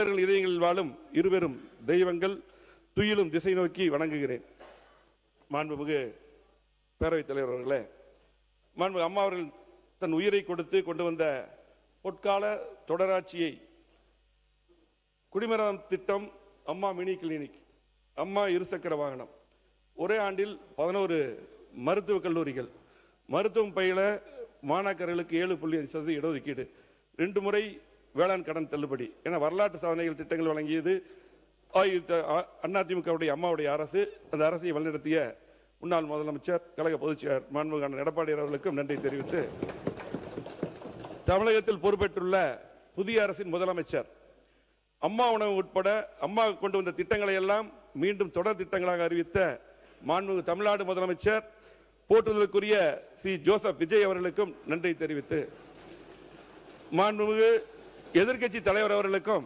இதயங்களில் வாழும் இருவரும் தெய்வங்கள் துயிலும் திசை நோக்கி வணங்குகிறேன். மாண்புமிகு பேரவைத் தலைவர் அவர்களே, மாண்புமிகு அம்மா அவர்கள் தன் உயிரை கொடுத்து கொண்டு வந்த பொற்கால தொடராட்சியை, குடிமராமத்து திட்டம், அம்மா மினி கிளினிக், அம்மா இருசக்கர வாகனம், ஒரே ஆண்டில் 11 மருத்துவக் கல்லூரிகள், மருத்துவம் பயில மாணாக்கர்களுக்கு 7.5% இடஒதுக்கீடு, 2 முறை வேளாண் கடன் தள்ளுபடி என வரலாற்று சாதனைகள் திட்டங்கள் வழங்கியது அதிமுகவுடைய அம்மாவுடைய அரசு. அந்த அரசை வழிநடத்திய முன்னாள் முதலமைச்சர், கழக பொதுச்செயலர் மாண்புமிகு எடப்பாடி அவர்களுக்கும் நன்றி தெரிவித்து, தமிழகத்தில் பொறுப்பேற்றுள்ள புதிய அரசின் முதலமைச்சர் அம்மா உணவு உட்பட அம்மா கொண்டு வந்த திட்டங்களை எல்லாம் மீண்டும் தொடர் திட்டங்களாக அறிவித்த மாண்புமிகு தமிழ்நாடு முதலமைச்சர் போற்றுதலுக்குரிய சி ஜோசப் விஜய் அவர்களுக்கும் நன்றி தெரிவித்து, மாண்புமிகு எதிர்க்கட்சி தலைவர் அவர்களுக்கும்